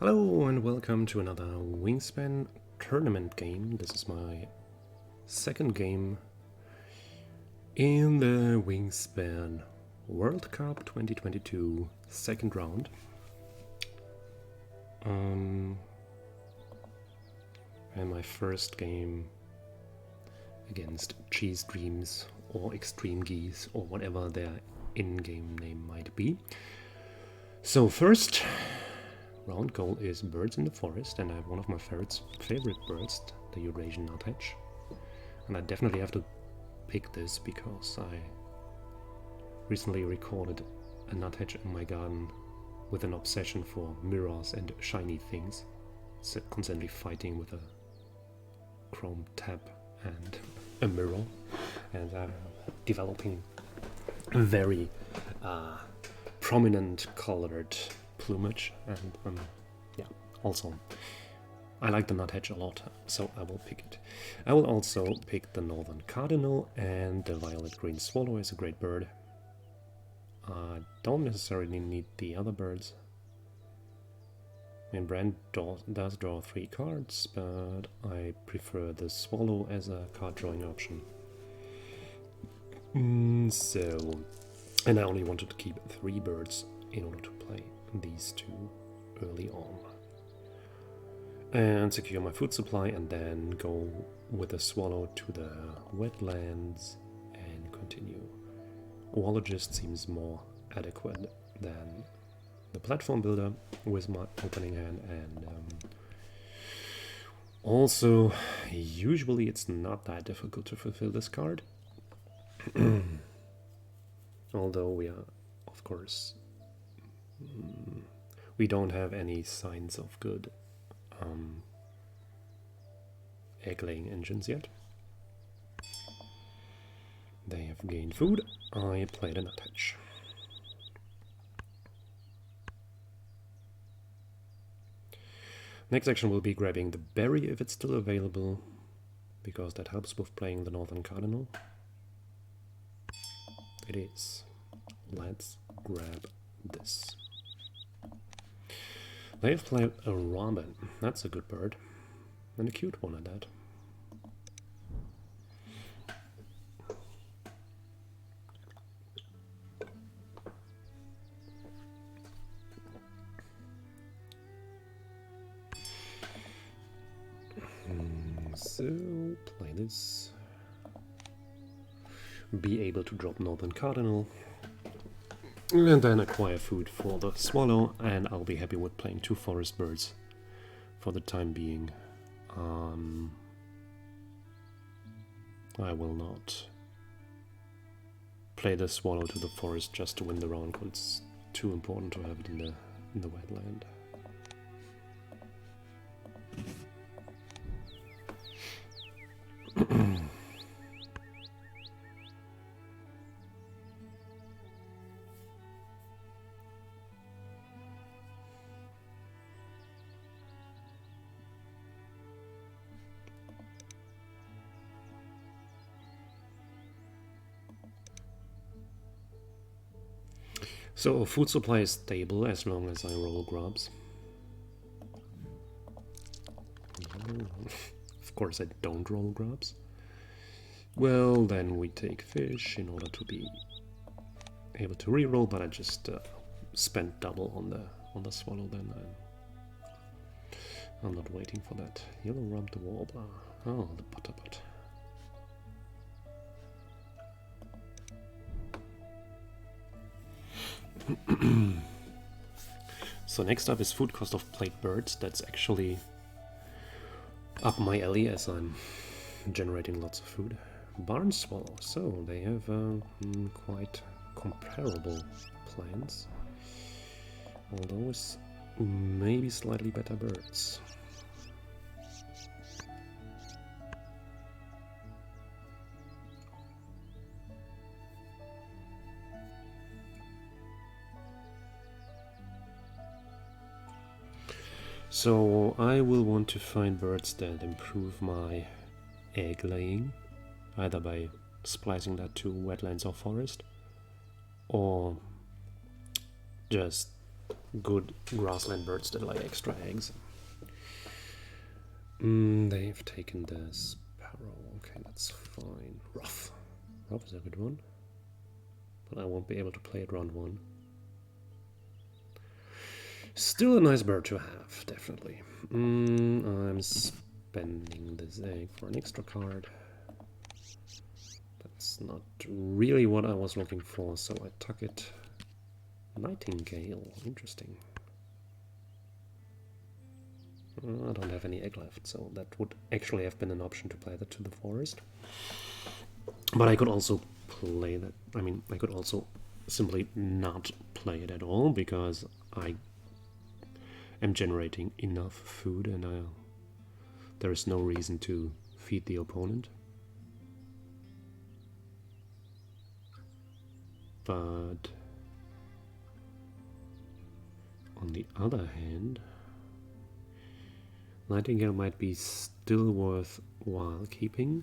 Hello and welcome to another Wingspan tournament game. This is my second game in the Wingspan World Cup 2022 second round. And my first game against Cheese Dreams or Extreme Geese or whatever their in-game name might be. So first round goal is birds in the forest, and I have one of my favorite birds, the Eurasian nuthatch. And I definitely have to pick this because I recently recorded a nuthatch in my garden with an obsession for mirrors and shiny things, so constantly fighting with a chrome tab and a mirror, and developing very prominent colored plumage, and yeah, also I like the nuthatch a lot, so I will pick it. I will also pick the northern cardinal, and the violet-green swallow is a great bird. I don't necessarily need the other birds. I mean, Brand does draw 3 cards, but I prefer the swallow as a card drawing option. And I only wanted to keep 3 birds in order to play these 2 early on. And secure my food supply, and then go with the swallow to the wetlands and continue. Oologist seems more adequate than the platform builder with my opening hand, and also usually it's not that difficult to fulfill this card. Although we are, of course, we don't have any signs of good egg-laying engines yet. They have gained food. I played a nuthatch. Next action will be grabbing the berry if it's still available, because that helps with playing the northern cardinal. It is. Let's grab this. They have played a robin. That's a good bird. And a cute one at that. So, play this. Be able to drop northern cardinal. And then acquire food for the swallow, and I'll be happy with playing 2 forest birds for the time being. I will not play the swallow to the forest just to win the round, because it's too important to have it in the wetland. So food supply is stable as long as I roll grubs. Of course I don't roll grubs. Well, then we take fish in order to be able to reroll, but I just spent double on the swallow then. I'm not waiting for that. Yellow-rumped warbler. Oh, the butterbot. So next up is food cost of plate birds. That's actually up my alley as I'm generating lots of food. Barn swallow. So they have quite comparable plans, although with maybe slightly better birds. So I will want to find birds that improve my egg laying, either by splicing that to wetlands or forest, or just good grassland birds that lay extra eggs. They've taken the sparrow. Okay, that's fine. Ruff. Ruff is a good one. But I won't be able to play it round 1. Still a nice bird to have, definitely. I'm spending this egg for an extra card. That's not really what I was looking for, so I took it. Nightingale, interesting. I don't have any egg left, so that would actually have been an option to play that to the forest. But I could also play that. I mean, I could also simply not play it at all, because I am generating enough food and there is no reason to feed the opponent. But on the other hand, Nightingale might be still worthwhile keeping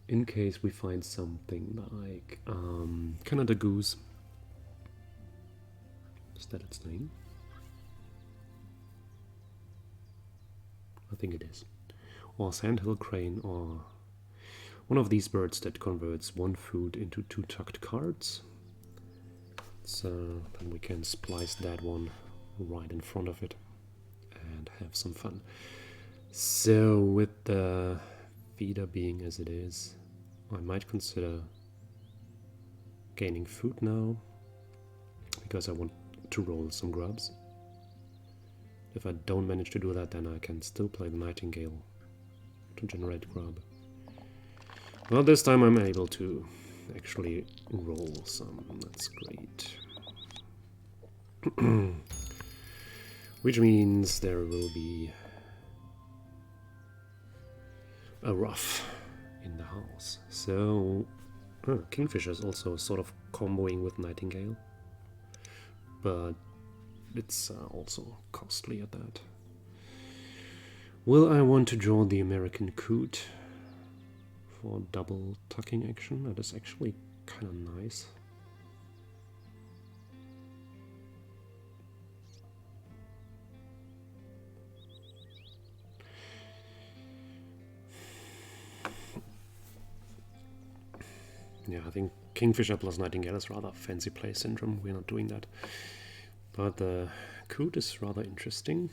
in case we find something like Canada Goose. Is that its name? I think it is. Or Sandhill Crane, or one of these birds that converts 1 food into 2 tucked cards. So then we can splice that one right in front of it and have some fun. So with the feeder being as it is, I might consider gaining food now, because I want to roll some grubs. If I don't manage to do that, then I can still play the Nightingale to generate grub. Well, this time I'm able to actually roll some. That's great. Which means there will be a ruff in the house. So Kingfisher is also sort of comboing with Nightingale, but it's also costly at that. Will I want to draw the American Coot for double tucking action? That is actually kind of nice. Yeah, I think Kingfisher plus Nightingale is rather fancy play syndrome. We're not doing that. But the Coot is rather interesting.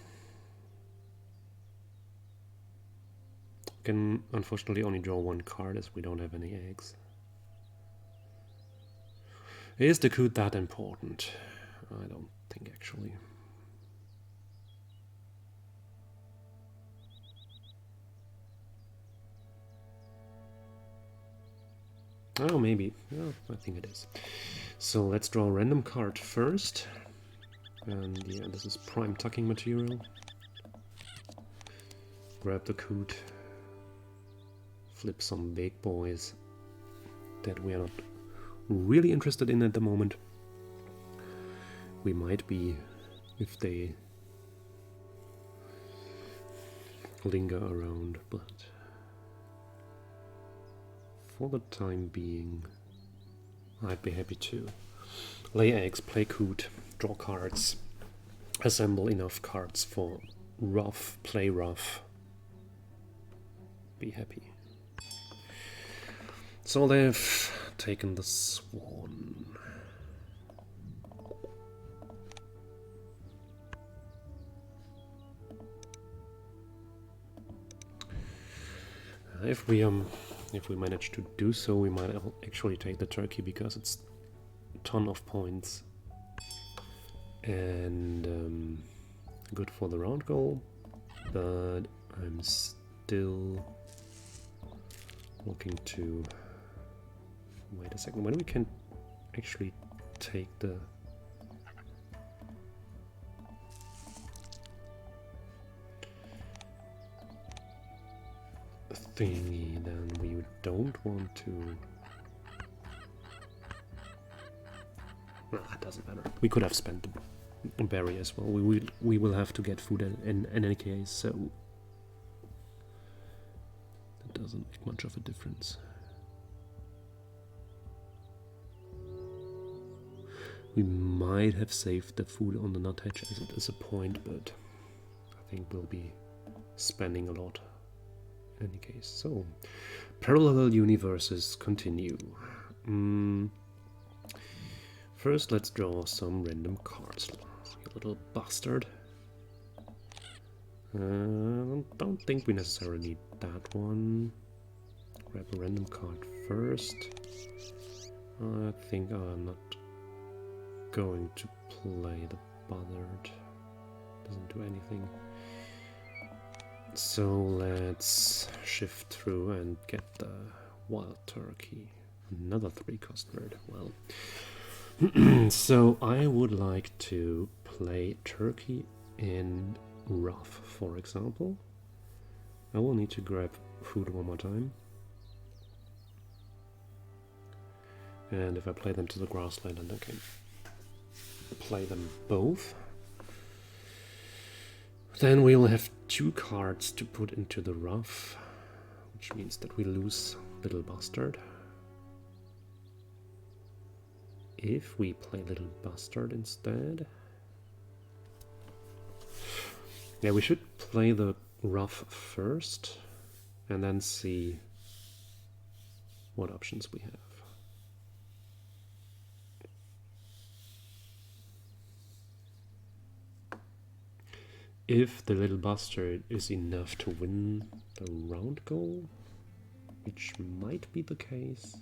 Can unfortunately only draw 1 card as we don't have any eggs. Is the Coot that important? I don't think, actually. Oh, maybe. Yeah, I think it is. So let's draw a random card first. And yeah, this is prime tucking material. Grab the Coot. Flip some big boys that we are not really interested in at the moment. We might be if they linger around, but for the time being I'd be happy to lay eggs, play Coot, draw cards, assemble enough cards for Ruff, play Ruff, be happy. So they've taken the Swan. If we manage to do so, we might actually take the Turkey, because it's a ton of points and good for the round goal. But I'm still looking to wait a second. When we can actually take the thingy, then we don't want to. Well, that doesn't matter. We could have spent the berry as well. We will have to get food in any case, so that doesn't make much of a difference. We might have saved the food on the nut hedge as it is a point, but I think we'll be spending a lot in any case. So, parallel universes continue. First, let's draw some random cards. You little bastard. Don't think we necessarily need that one. Grab a random card first. I think I'm not going to play the buzzard. Doesn't do anything. So let's shift through and get the wild turkey. Another 3-cost bird. Well, so I would like to play turkey in rough, for example. I will need to grab food one more time. And if I play them to the grassland, then I can play them both. Then we'll have 2 cards to put into the rough, which means that we lose Little Bastard. If we play Little Bastard instead... Yeah, we should play the rough first, and then see what options we have. If the Little Bastard is enough to win the round goal, which might be the case.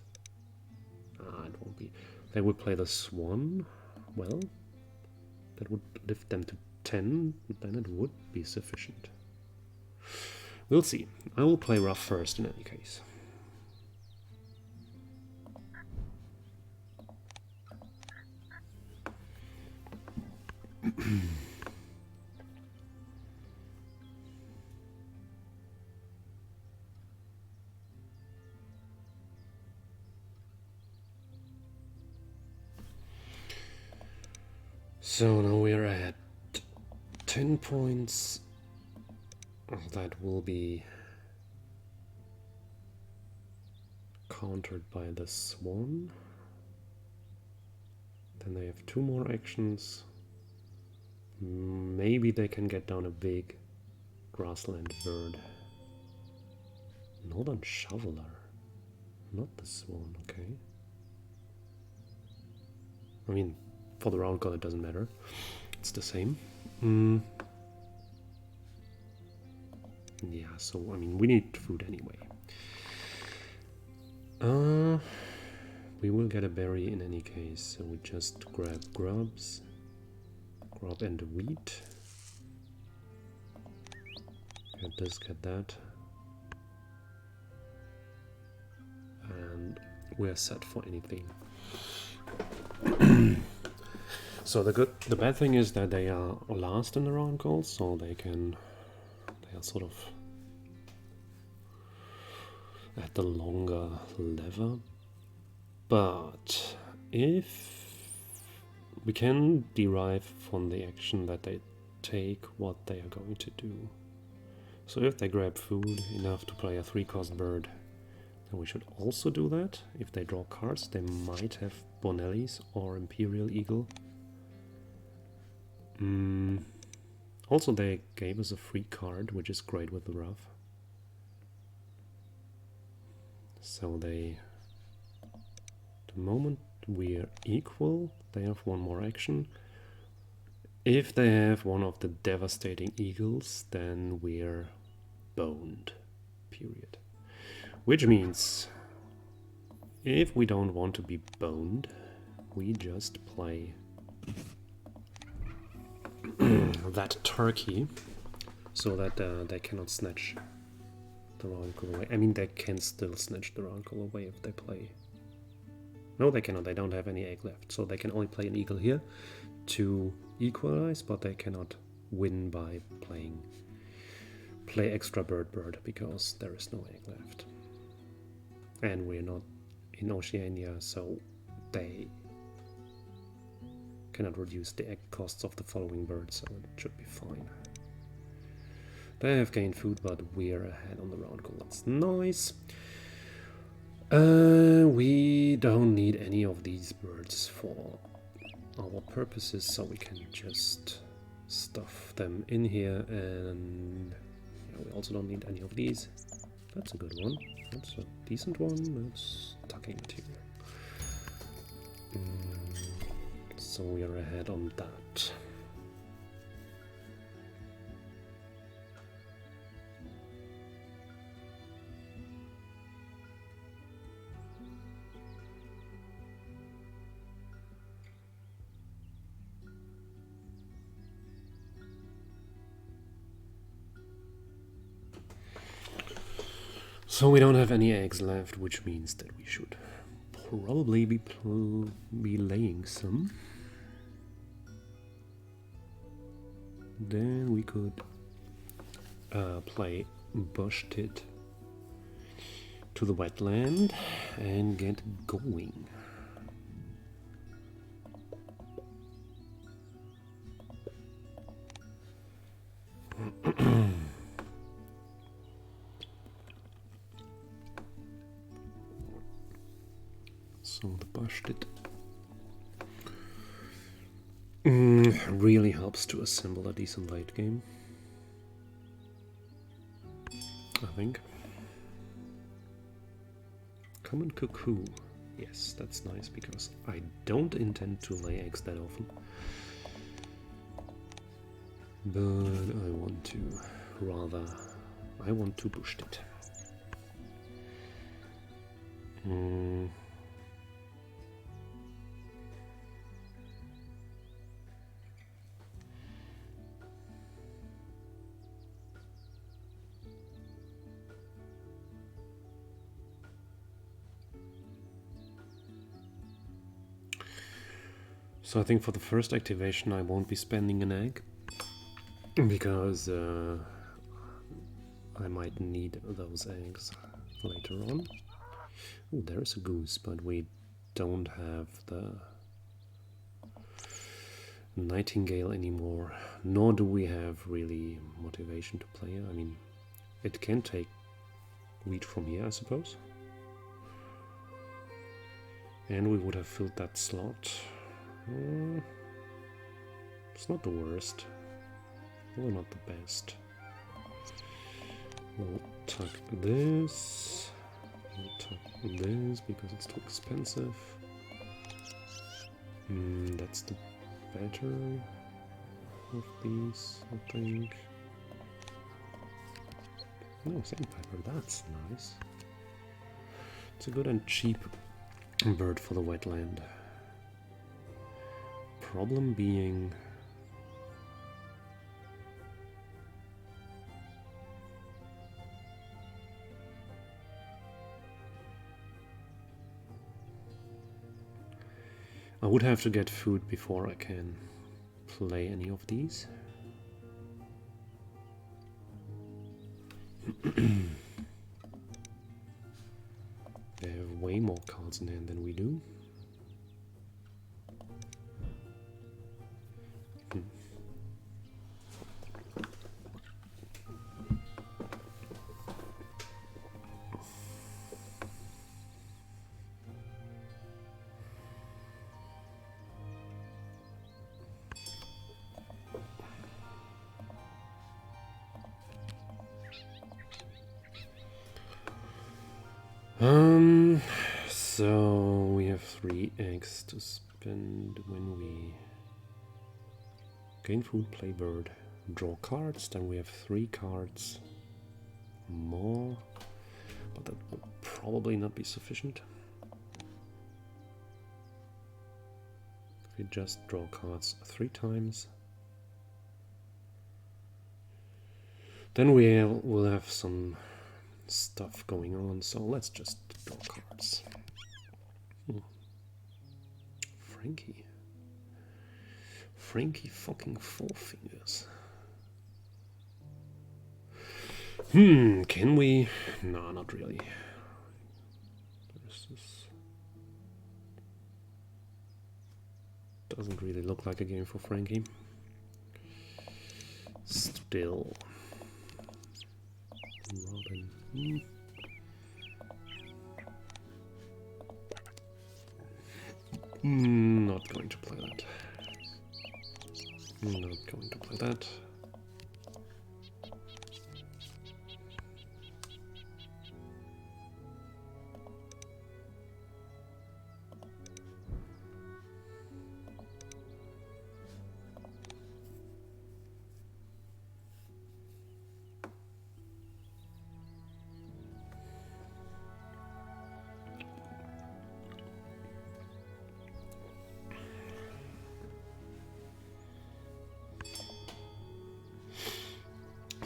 It won't be. They would play the Swan. Well, that would lift them to 10, then it would be sufficient. We'll see. I will play rough first in any case. So now we're at 10 points. That will be countered by the Swan. Then they have 2 more actions. Maybe they can get down a big grassland bird. Northern Shoveler. Not the Swan, okay. I mean, for the round goal it doesn't matter. It's the same. Yeah, so I mean we need food anyway. We will get a berry in any case, so we just grab grubs. Grub and wheat. Get this, get that. And we're set for anything. So the bad thing is that they are last in the round goals, so they are sort of at the longer lever. But if we can derive from the action that they take what they are going to do. So if they grab food enough to play a 3-cost bird, then we should also do that. If they draw cards, they might have Bonelli's or Imperial Eagle. Also, they gave us a free card, which is great with the rough. So the moment we're equal, they have 1 more action. If they have one of the devastating eagles, then we're boned, period. Which means, if we don't want to be boned, we just play that turkey, so that they cannot snatch the round goal away. I mean, they can still snatch the round goal away if they play. No, they cannot. They don't have any egg left, so they can only play an eagle here to equalize, but they cannot win by play extra bird because there is no egg left. And we're not in Oceania, so they cannot reduce the egg costs of the following bird, so it should be fine. They have gained food, but we're ahead on the round goal. That's nice. We don't need any of these birds for our purposes, so we can just stuff them in here, and yeah, we also don't need any of these. That's a good one. That's a decent one. That's tucking material. So we are ahead on that. So we don't have any eggs left, which means that we should probably be laying some. Then we could play Bushed It to the wetland and get going. So the Bushed It really helps to assemble a decent late game, I think. Common Cuckoo. Yes, that's nice because I don't intend to lay eggs that often. But I want to Bushed It. So I think for the first activation I won't be spending an egg, because I might need those eggs later on. Oh, there's a goose, but we don't have the nightingale anymore, nor do we have really motivation to play. I mean, it can take wheat from here, I suppose. And we would have filled that slot. It's not the worst, or not the best. We'll tuck this. We'll tuck this because it's too expensive. That's the better of these, I think. No, sandpiper, that's nice. It's a good and cheap bird for the wetland. Problem being I would have to get food before I can play any of these. They have way more cards in hand than we do. So we have 3 eggs to spend when we gain food, play bird, draw cards. Then we have 3 cards more, but that will probably not be sufficient. If we just draw cards 3 times, then we will have some stuff going on, so let's just draw cards. Frankie fucking Four Fingers. Can we? No, not really. This doesn't really look like a game for Frankie. Still. Robin. Not going to play that. I'm not going to play that.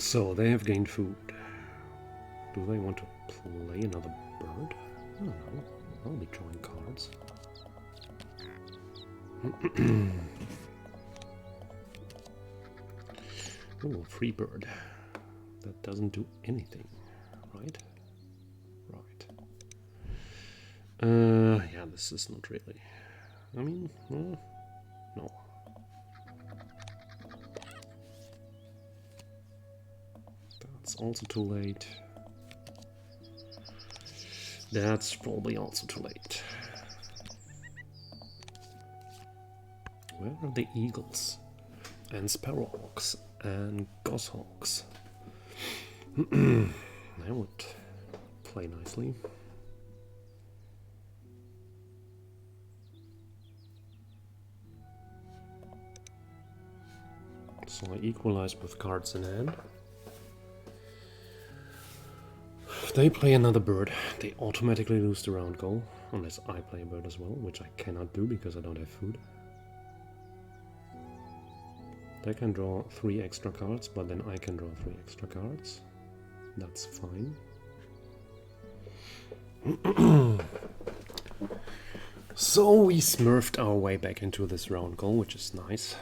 So they have gained food. Do they want to play another bird? I don't know. I'll be drawing cards. Oh, free bird. That doesn't do anything, right? Right. Yeah, this is not really. I mean, no. That's also too late. That's probably also too late. Where are the eagles? And sparrowhawks and goshawks? That would play nicely. So I equalize with cards in hand. If they play another bird, they automatically lose the round goal, unless I play a bird as well, which I cannot do because I don't have food. They can draw 3 extra cards, but then I can draw 3 extra cards. That's fine. So we smurfed our way back into this round goal, which is nice.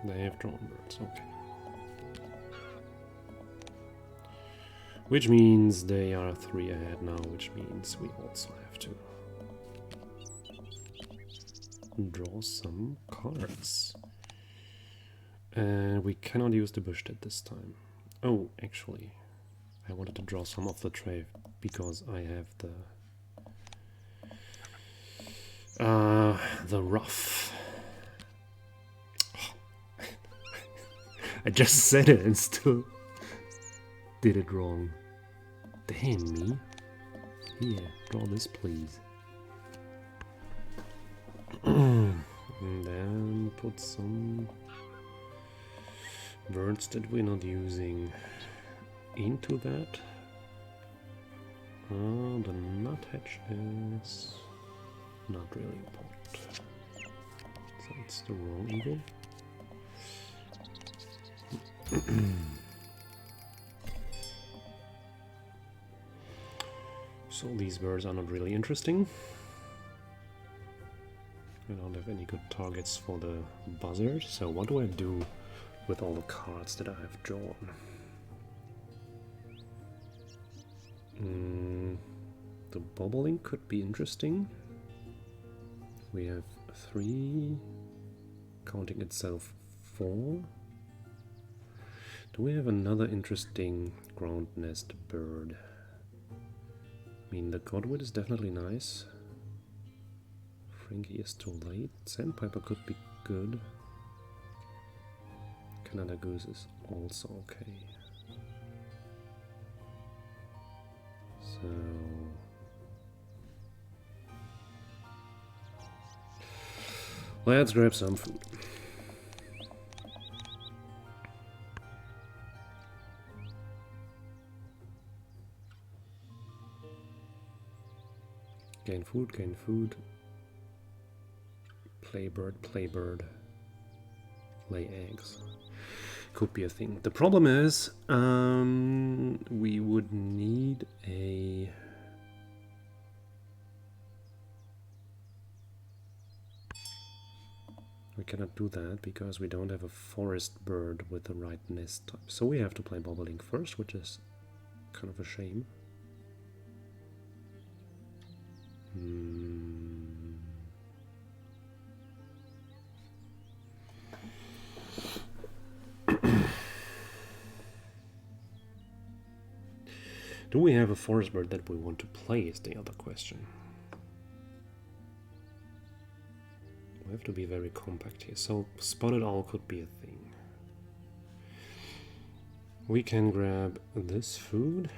They have drawn birds, okay. Which means they are 3 ahead now, which means we also have to draw some cards. And we cannot use the bush at this time. Oh, actually, I wanted to draw some off the tray because I have the rough. I just said it and still did it wrong. Damn me. Here, draw this, please. And then put some birds that we're not using into that. The nuthatch is not really important. So it's the wrong eagle. So these birds are not really interesting. I don't have any good targets for the buzzard. So what do I do with all the cards that I have drawn? The bobbling could be interesting. We have 3, counting itself 4. Do we have another interesting ground nest bird? I mean, the godwit is definitely nice. Frankie is too late. Sandpiper could be good. Canada goose is also okay. So let's grab some food. Gain food. Play bird. Lay eggs. Could be a thing. The problem is, we would need a... We cannot do that because we don't have a forest bird with the right nest type. So we have to play bobolink first, which is kind of a shame. Do we have a forest bird that we want to play is the other question. We have to be very compact here. So spotted owl could be a thing. We can grab this food.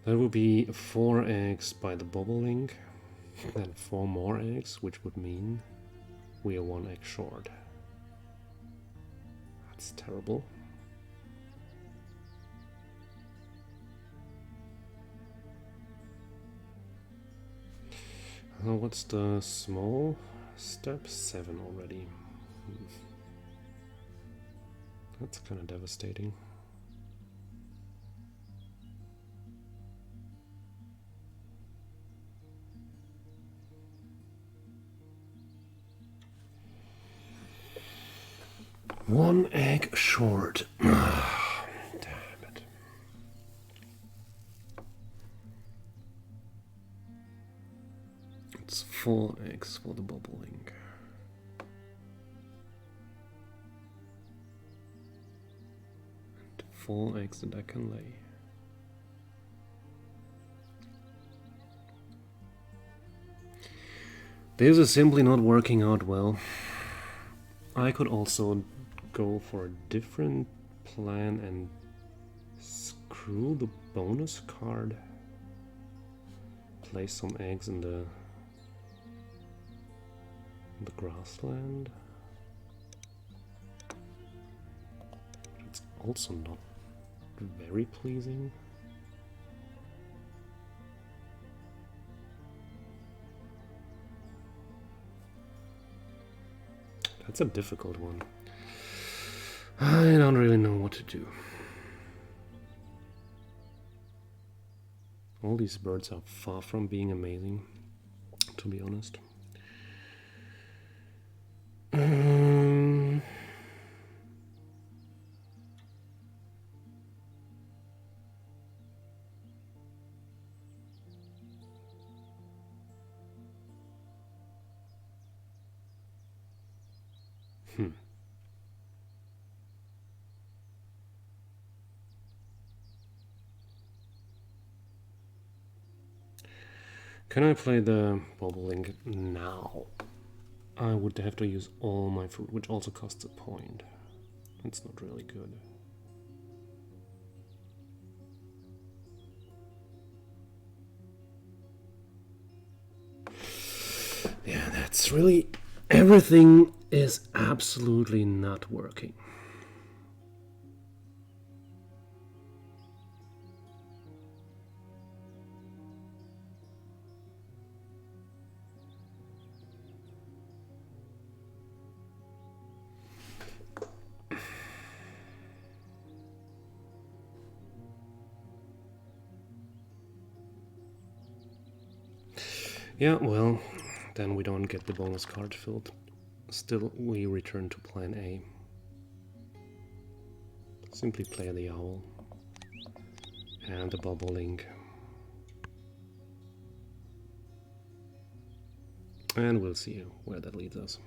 That would be 4 eggs by the bobolink, then 4 more eggs, which would mean we are 1 egg short. That's terrible. What's the small step? 7 already. That's kind of devastating. One egg short. Damn it. It's 4 eggs for the bobolink. And 4 eggs that I can lay. This is simply not working out well. I could also go for a different plan and screw the bonus card. Place some eggs in the grassland. It's also not very pleasing. That's a difficult one. I don't really know what to do. All these birds are far from being amazing, to be honest. Can I play the bobolink now? I would have to use all my food, which also costs a point. That's not really good. Yeah, that's really... everything is absolutely not working. Yeah, well, then we don't get the bonus card filled. Still, we return to plan A. Simply play the owl and the bobolink. And we'll see where that leads us.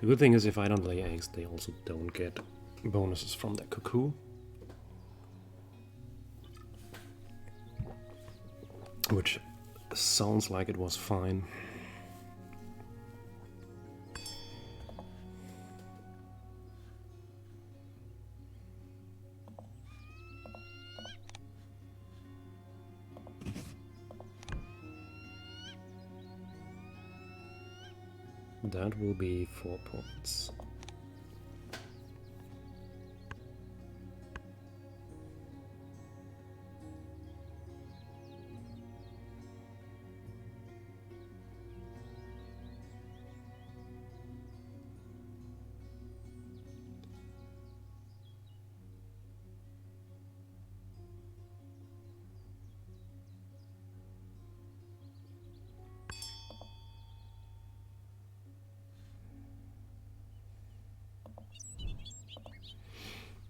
The good thing is if I don't lay eggs, they also don't get bonuses from that cuckoo. Which sounds like it was fine. That will be 4 points.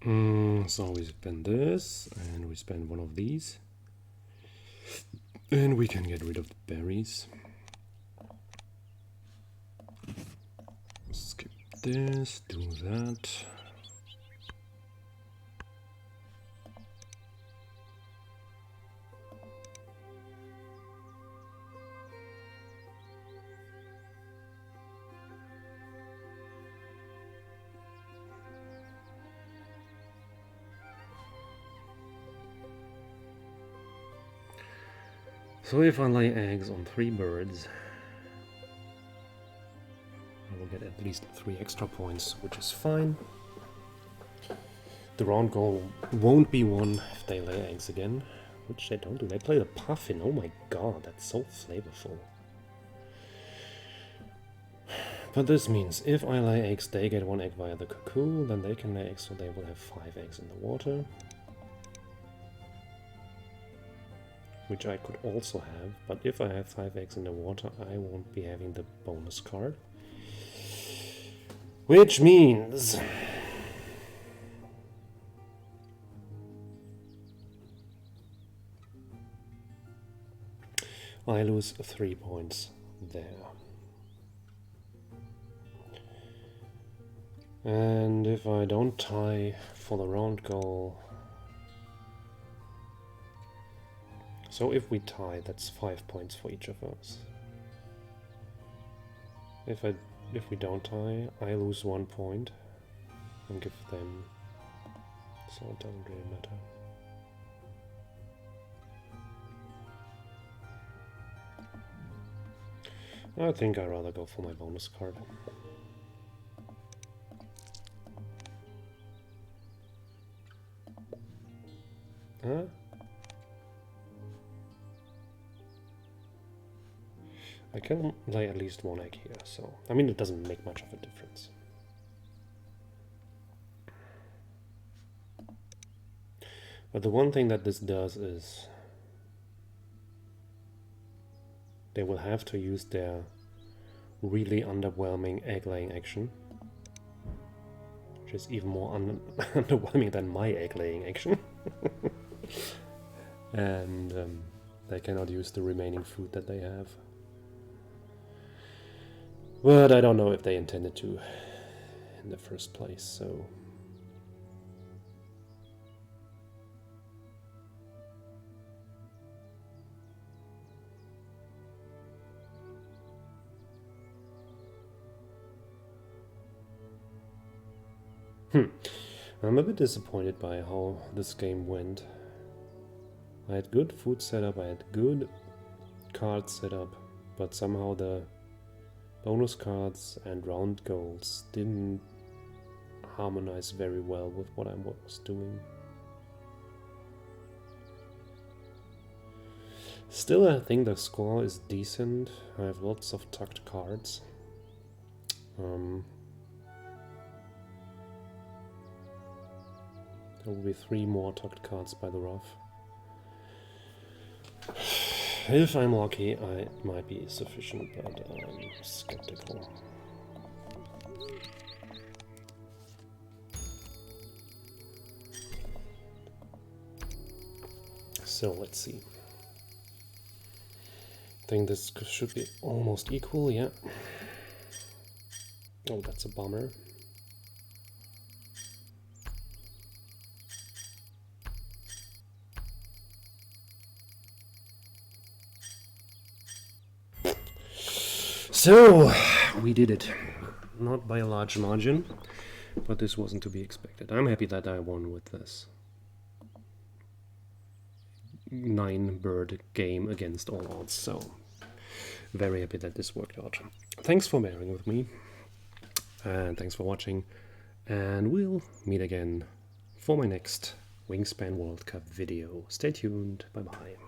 So we spend this, and we spend one of these. And we can get rid of the berries. Skip this, do that. So if I lay eggs on 3 birds, I will get at least 3 extra points, which is fine. The round goal won't be won if they lay eggs again, which they don't do. They play the puffin. Oh my god, that's so flavorful. But this means if I lay eggs, they get 1 egg via the cuckoo, then they can lay eggs, so they will have 5 eggs in the water. Which I could also have, but if I have 5 eggs in the water, I won't be having the bonus card. Which means I lose 3 points there. And if I don't tie for the round goal, so if we tie, that's 5 points for each of us. If we don't tie, I lose 1 point and give them, so it doesn't really matter. I think I'd rather go for my bonus card. Huh? I can lay at least 1 egg here, so I mean it doesn't make much of a difference. But the one thing that this does is they will have to use their really underwhelming egg-laying action, which is even more underwhelming than my egg-laying action. And they cannot use the remaining food that they have. But I don't know if they intended to in the first place, so... I'm a bit disappointed by how this game went. I had good food setup, I had good card setup, but somehow the bonus cards and round goals didn't harmonize very well with what I was doing. Still, I think the score is decent. I have lots of tucked cards. There will be 3 more tucked cards by the rough. If I'm lucky, it might be sufficient, but I'm skeptical. So let's see. I think this should be almost equal, yeah. Oh, that's a bummer. So, we did it. Not by a large margin, but this wasn't to be expected. I'm happy that I won with this 9-bird game against all odds, so very happy that this worked out. Thanks for bearing with me, and thanks for watching, and we'll meet again for my next Wingspan World Cup video. Stay tuned, bye bye.